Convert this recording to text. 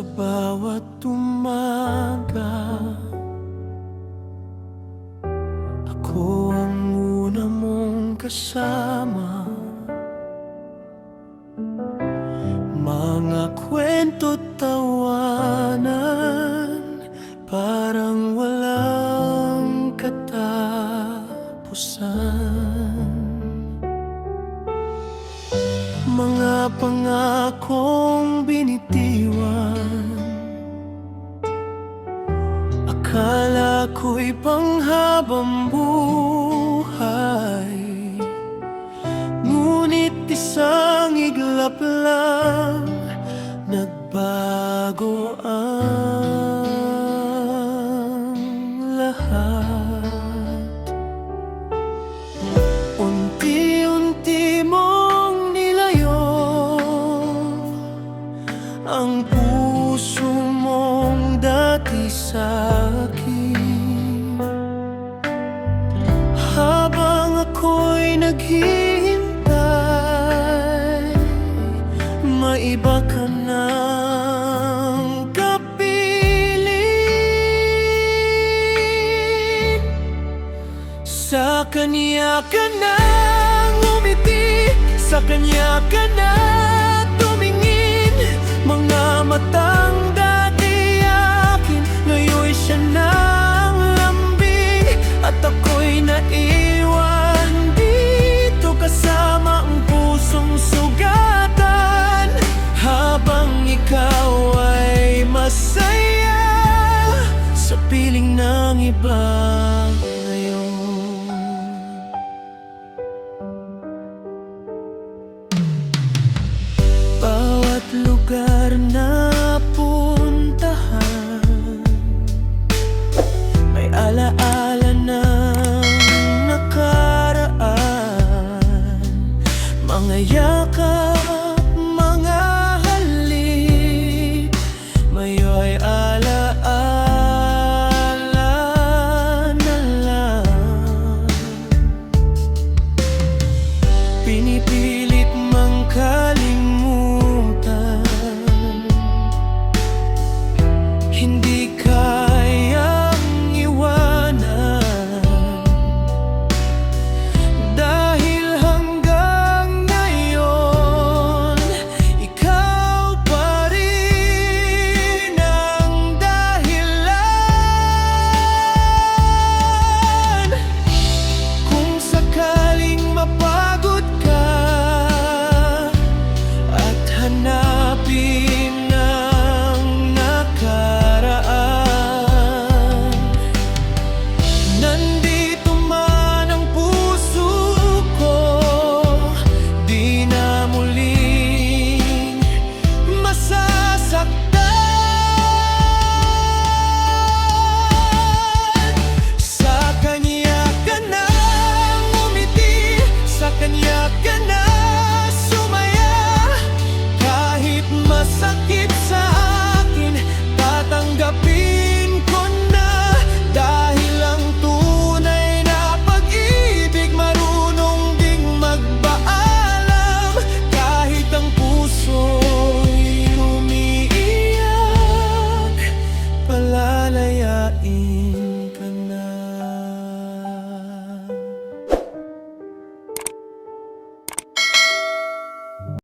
Sa bawat umaga, ako ang una mong kasama. Mga kwento't tawanan, parang walang katapusan. Mga pangakong binitiwan, akala ko'y panghabang buhay, ngunit isang iglap lang, nagbago ang lahat. Unti-unti mong nilayo ang puso mong dati sa'kin, habang ako'y naghihintay, maiba ka ng kapiling. Sa kanya ka na ngumiti, sa kanya ka na tumingin. Mga matang dati akin, ngayon'y siya nang lambing. At ako'y naiwan dito kasama ang pusong sugatan, habang ikaw ay masaya sa piling ng iba ngayon. Bawat lugar na